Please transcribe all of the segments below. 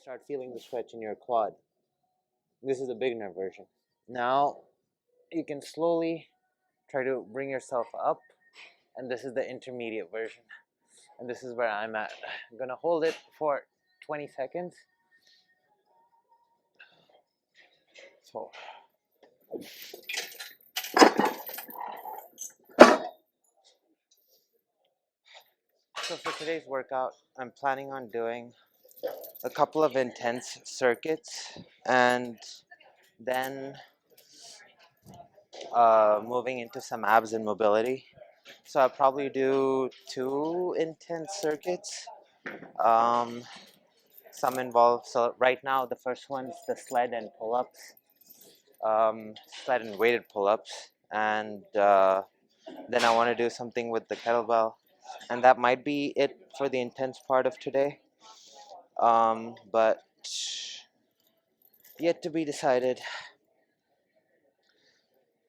Start feeling the stretch in your quad. This is the beginner version. Now you can slowly try to bring yourself up, and this is the intermediate version. And this is where I'm at. I'm gonna hold it for 20 seconds. So for today's workout, I'm planning on doing a couple of intense circuits and then moving into some abs and mobility. So I'll probably do 2 intense circuits. Some involve, so right now the first one's the sled and pull-ups, sled and weighted pull-ups, and then I want to do something with the kettlebell, and that might be it for the intense part of today, but yet to be decided.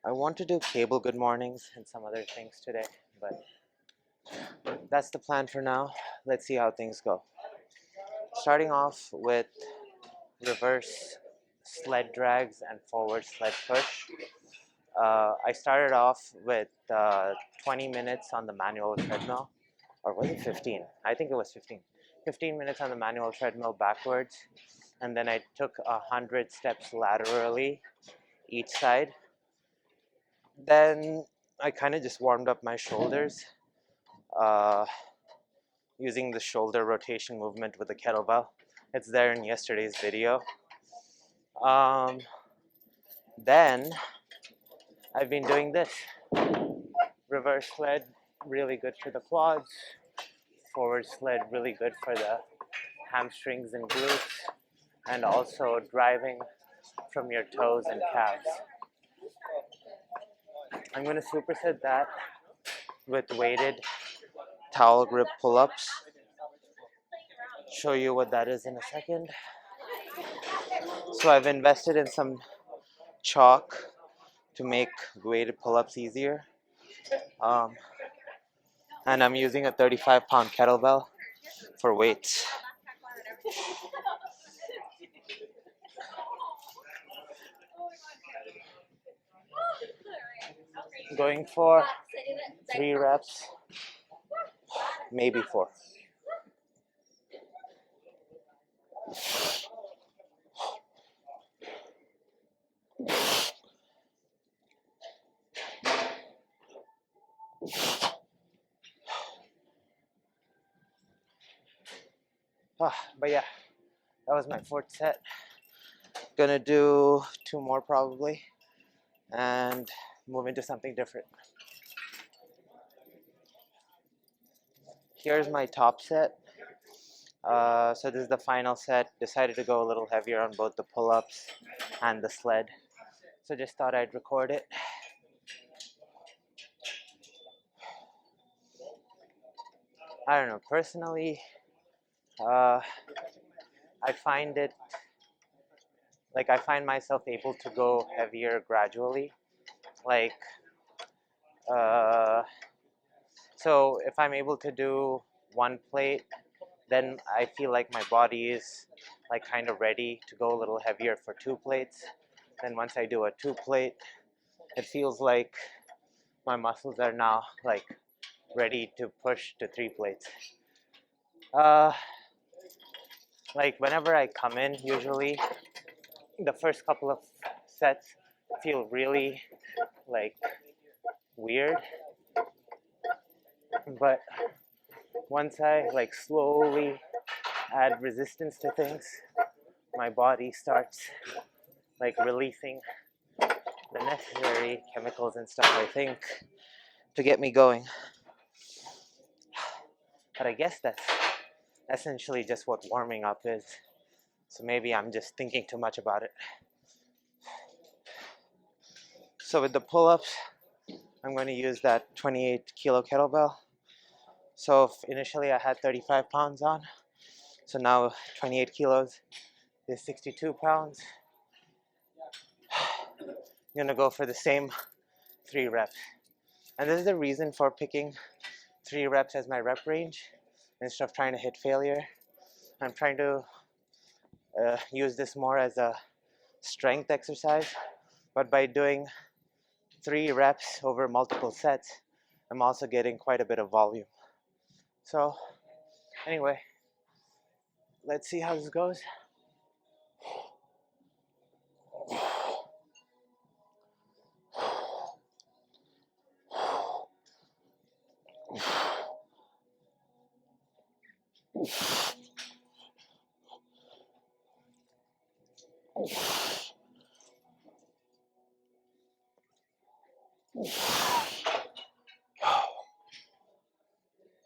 I want to do cable good mornings and some other things today, but that's the plan for now. Let's see how things go. Starting off with reverse sled drags and forward sled push. I started off with 20 minutes on the manual treadmill, or was it 15? I think it was 15. 15 minutes on the manual treadmill backwards, and then I took 100 steps laterally each side. Then I kind of just warmed up my shoulders using the shoulder rotation movement with the kettlebell. It's there in yesterday's video. Then I've been doing this. Reverse sled, really good for the quads. Forward sled, really good for the hamstrings and glutes. And also driving from your toes and calves. I'm going to superset that with weighted towel grip pull-ups. Show you what that is in a second. So I've invested in some chalk to make weighted pull-ups easier. And I'm using a 35-pound kettlebell for weights. Going for 3 reps, maybe 4. But yeah, that was my 4th set. Gonna do 2 more probably and move into something different. Here's my top set. So this is the final set. Decided to go a little heavier on both the pull-ups and the sled. So just thought I'd record it. I don't know, personally, I find it, like I find myself able to go heavier gradually. Like, so if I'm able to do 1 plate, then I feel like my body is like kind of ready to go a little heavier for 2 plates. Then once I do a 2 plate, it feels like my muscles are now like ready to push to 3 plates. Like whenever I come in, usually the first couple of sets feel really like weird, but once I like slowly add resistance to things, my body starts like releasing the necessary chemicals and stuff, I think, to get me going. But I guess that's essentially just what warming up is. So maybe I'm just thinking too much about it. So with the pull-ups, I'm going to use that 28 kilo kettlebell. So initially I had 35 pounds on. So now 28 kilos is 62 pounds. I'm going to go for the same 3 reps. And this is the reason for picking 3 reps as my rep range instead of trying to hit failure. I'm trying to use this more as a strength exercise, but by doing 3 reps over multiple sets, I'm also getting quite a bit of volume. So anyway, let's see how this goes.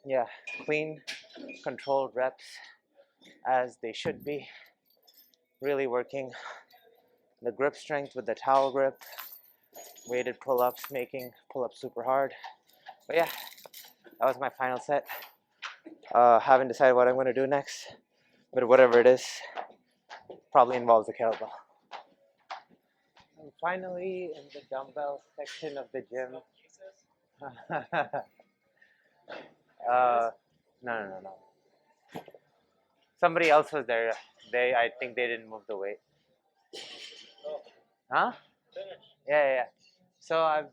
Yeah, clean, controlled reps as they should be. Really working the grip strength with the towel grip, weighted pull-ups, making pull-ups super hard. But yeah, that was my final set. Haven't decided what I'm going to do next, but whatever it is, probably involves a kettlebell. I'm finally in the dumbbell section of the gym. No. Somebody else was there. I think they didn't move the weight. Huh? Yeah. So I'm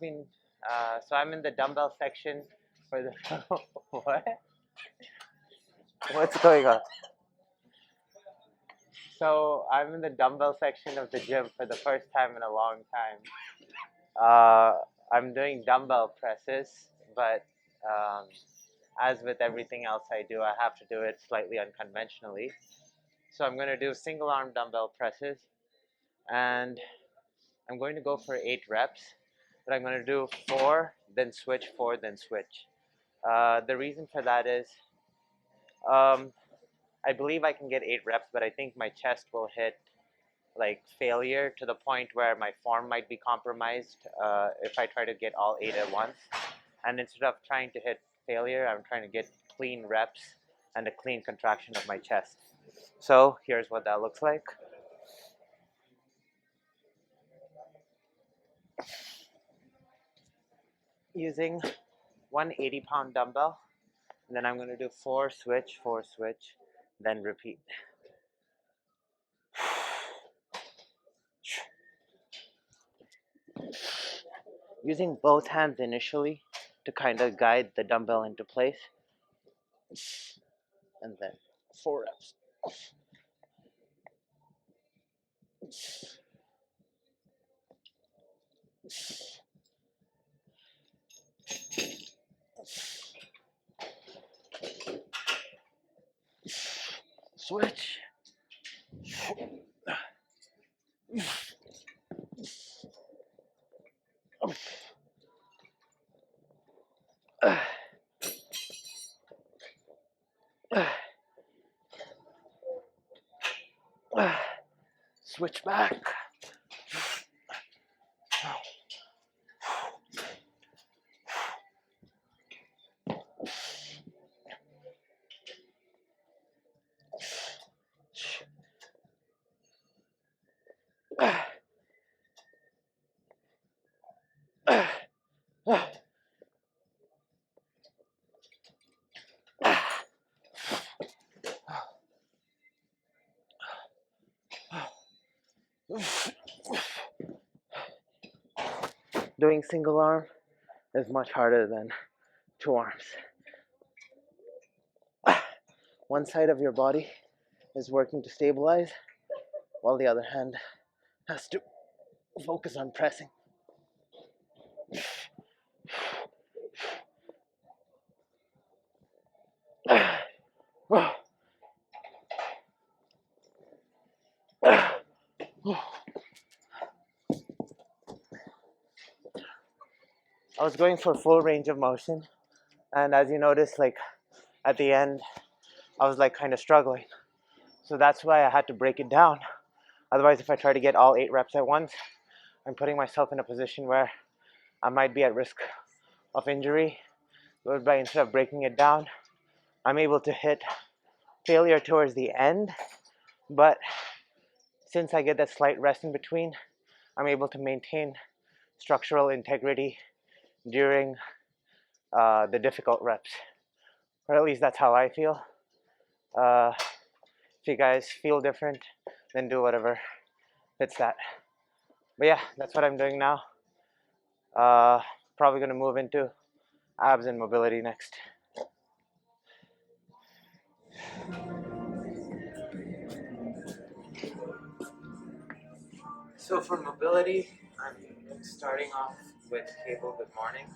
in the dumbbell section for the what? What's going on? So I'm in the dumbbell section of the gym for the first time in a long time. I'm doing dumbbell presses, but as with everything else I do, I have to do it slightly unconventionally. So I'm going to do single arm dumbbell presses, and I'm going to go for 8 reps, but I'm going to do 4, then switch, 4, then switch. The reason for that is I believe I can get 8 reps, but I think my chest will hit like failure to the point where my form might be compromised if I try to get all 8 at once. And instead of trying to hit failure, I'm trying to get clean reps and a clean contraction of my chest. So here's what that looks like. Using one 80-pound dumbbell, and then I'm going to do 4 switch, then repeat. Using both hands initially to kind of guide the dumbbell into place, and then 4 reps. Switch. Switch back. Doing single arm is much harder than 2 arms. One side of your body is working to stabilize, while the other hand has to focus on pressing. I was going for full range of motion, and as you notice, like at the end, I was like kind of struggling. So that's why I had to break it down. Otherwise, if I try to get all 8 reps at once, I'm putting myself in a position where I might be at risk of injury. But by instead of breaking it down, I'm able to hit failure towards the end. But since I get that slight rest in between, I'm able to maintain structural integrity during the difficult reps, or at least that's how I feel. If you guys feel different, then do whatever fits that. But yeah, that's what I'm doing now. Probably gonna move into abs and mobility next. So for mobility, I'm starting off with cable good morning.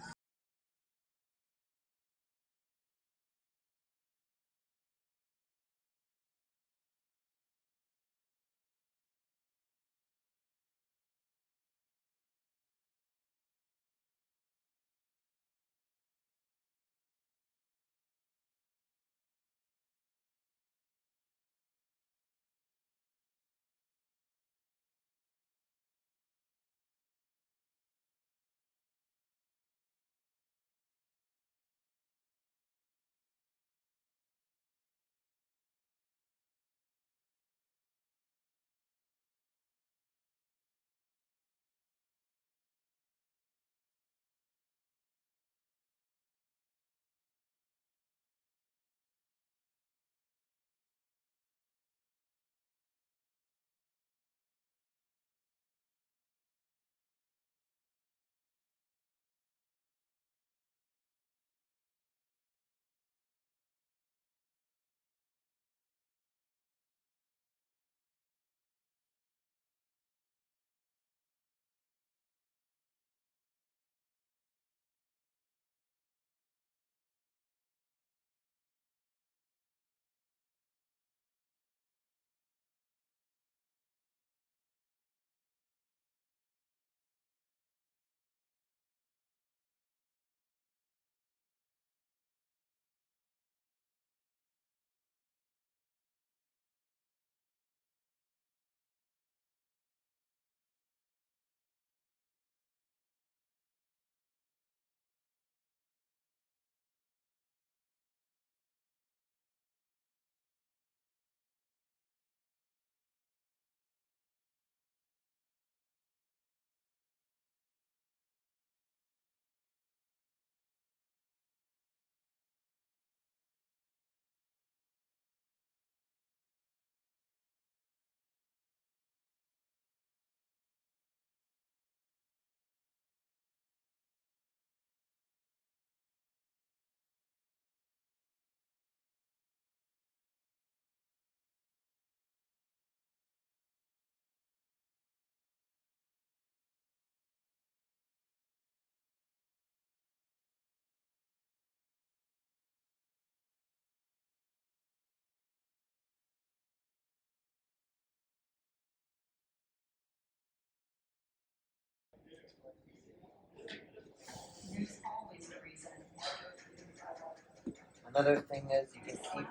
Another thing is you can keep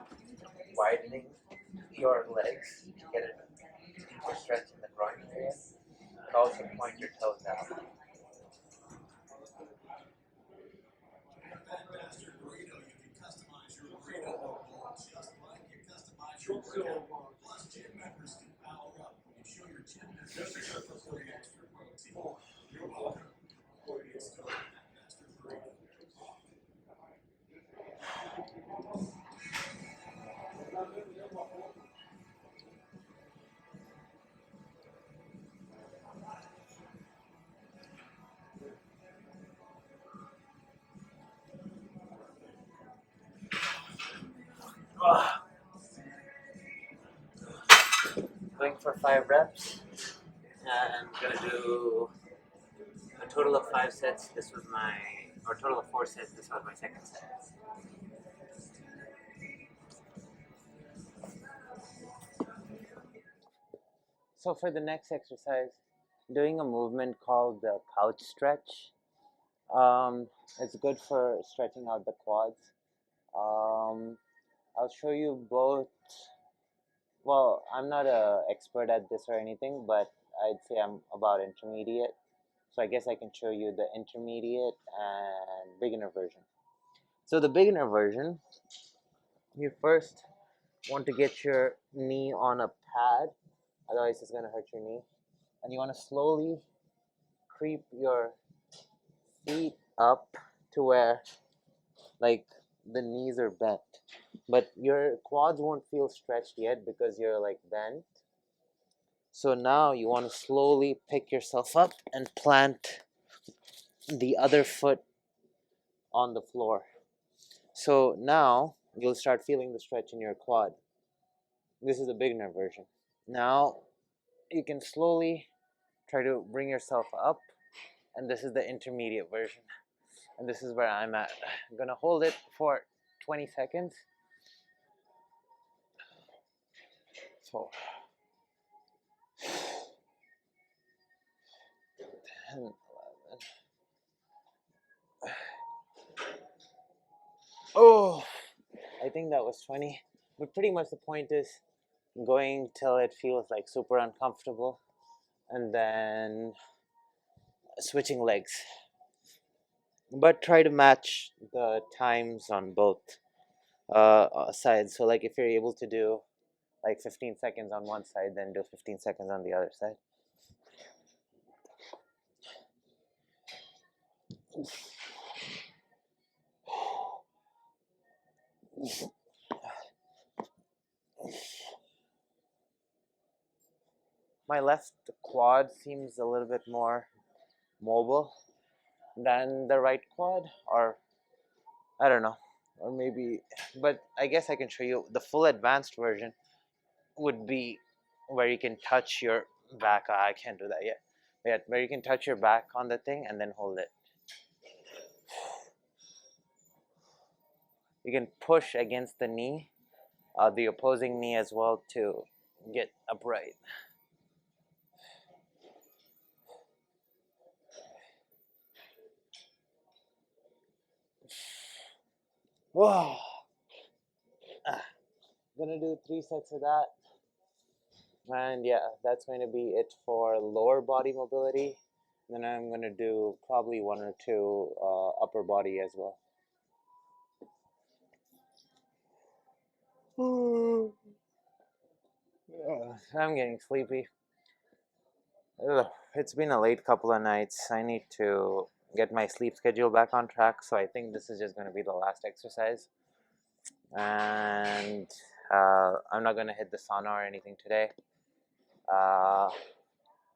widening your legs to get a deeper stretch in the groin area, and also point your toes out. Going for 5 reps, and I'm gonna do a total of 5 sets. This was my, or total of 4 sets. This was my second set. So for the next exercise, doing a movement called the couch stretch. It's good for stretching out the quads. I'll show you both. Well, I'm not a expert at this or anything, but I'd say I'm about intermediate. So I guess I can show you the intermediate and beginner version. So the beginner version, you first want to get your knee on a pad, otherwise it's going to hurt your knee. And you want to slowly creep your feet up to where like the knees are bent, but your quads won't feel stretched yet because you're like bent. So now you want to slowly pick yourself up and plant the other foot on the floor. So now you'll start feeling the stretch in your quad. This is the beginner version. Now you can slowly try to bring yourself up, and this is the intermediate version. And this is where I'm at. I'm gonna hold it for 20 seconds. So 10, 11. Oh, I think that was 20. But pretty much the point is going till it feels like super uncomfortable and then switching legs. But try to match the times on both sides. So, like, if you're able to do like 15 seconds on one side, then do 15 seconds on the other side. My left quad seems a little bit more mobile than the right quad, or I don't know, or maybe, but I guess I can show you the full advanced version would be where you can touch your back. I can't do that yet, where you can touch your back on the thing and then hold it. You can push against the knee, the opposing knee as well, to get upright. Whoa. Gonna do 3 sets of that. And yeah, that's going to be it for lower body mobility. Then I'm going to do probably 1 or 2 upper body as well. I'm getting sleepy. Ugh, it's been a late couple of nights. I need to get my sleep schedule back on track, so I think this is just going to be the last exercise. And I'm not going to hit the sauna or anything today.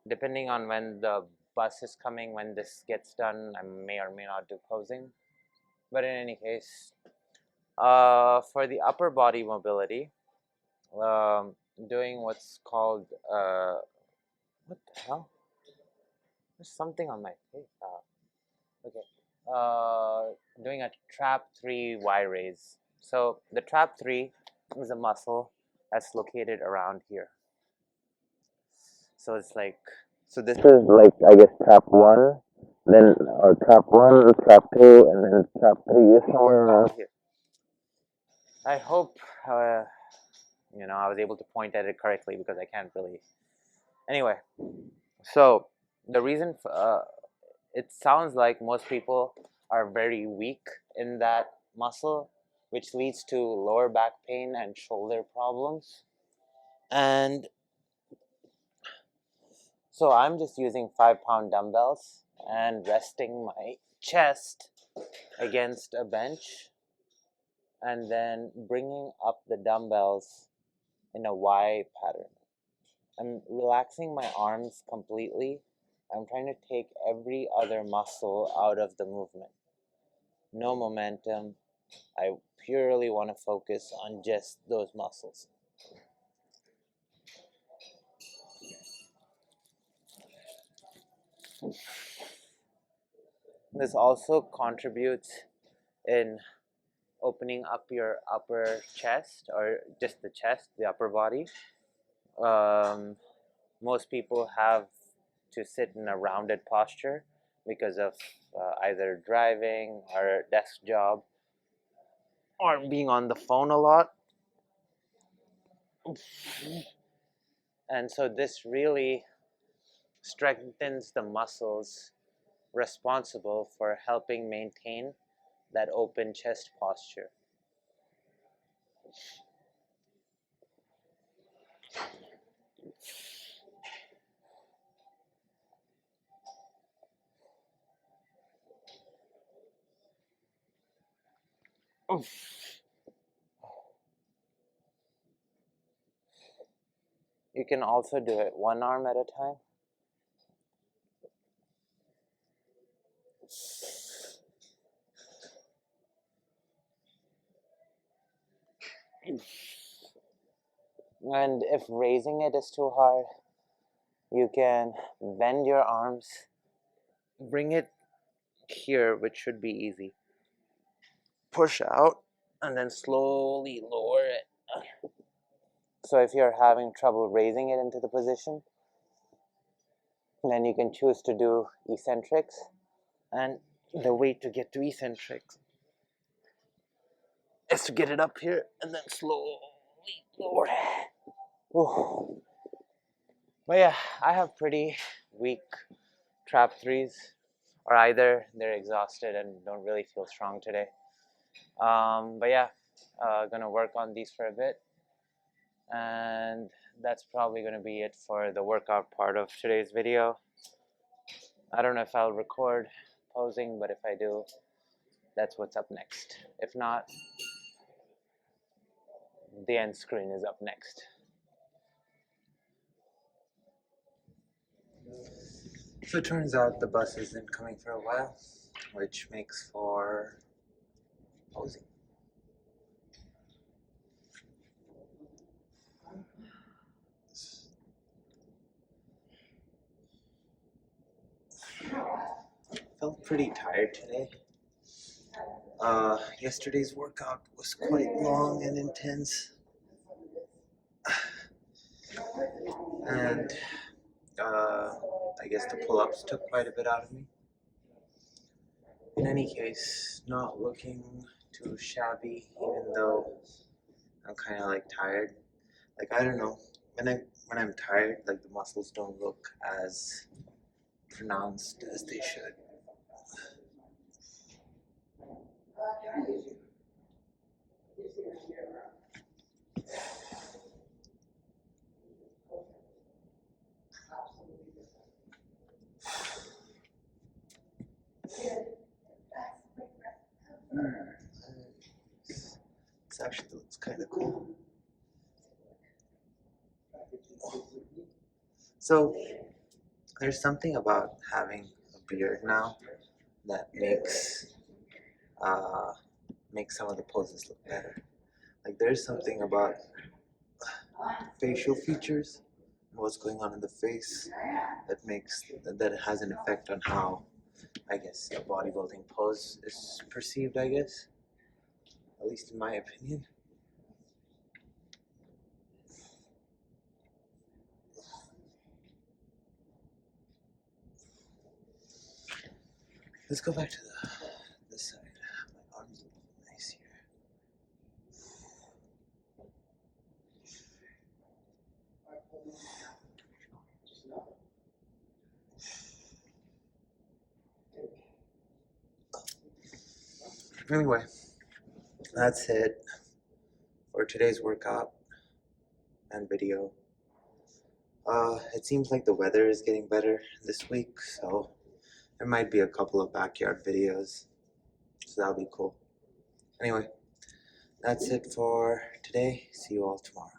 Depending on when the bus is coming, when this gets done, I may or may not do posing. But in any case, for the upper body mobility, doing what's called what the hell? There's something on my face. Okay. Doing a trap 3 Y raise. So the trap 3 is a muscle that's located around here. So it's like, so this is like, I guess, trap 1, then, or trap 1, trap 2, and then trap 3 is somewhere around here. I hope, I was able to point at it correctly because I can't really. Anyway, so the reason it sounds like most people are very weak in that muscle, which leads to lower back pain and shoulder problems. And so I'm just using 5-pound dumbbells and resting my chest against a bench and then bringing up the dumbbells in a Y pattern. I'm relaxing my arms completely. I'm trying to take every other muscle out of the movement. No momentum. I purely want to focus on just those muscles. This also contributes in opening up your upper chest, or just the chest, the upper body. Most people have to sit in a rounded posture because of either driving or desk job or being on the phone a lot. And so this really strengthens the muscles responsible for helping maintain that open chest posture. You can also do it one arm at a time. And if raising it is too hard, you can bend your arms, bring it here, which should be easy. Push out and then slowly lower it. So if you're having trouble raising it into the position, then you can choose to do eccentrics. And the way to get to eccentrics is to get it up here and then slowly lower it. Ooh. But yeah, I have pretty weak trap threes, or either they're exhausted and don't really feel strong today. But yeah, gonna work on these for a bit, and that's probably gonna be it for the workout part of today's video. I don't know if I'll record posing, but if I do, that's what's up next. If not, the end screen is up next. So it turns out the bus isn't coming for a while, which makes for posing. Felt pretty tired today. Yesterday's workout was quite long and intense. And I guess the pull-ups took quite a bit out of me. In any case, not looking too shabby, even though I'm kind of like tired. Like, I don't know, when I'm tired, like the muscles don't look as pronounced as they should. This actually looks kind of cool. So there's something about having a beard now that makes some of the poses look better. Like, there's something about facial features and what's going on in the face that has an effect on how, I guess, a bodybuilding pose is perceived, I guess, at least in my opinion. Let's go back to this side. My arms look nice here. Anyway, that's it for today's workout and video. It seems like the weather is getting better this week, so there might be a couple of backyard videos, so that'll be cool. Anyway, that's it for today. See you all tomorrow.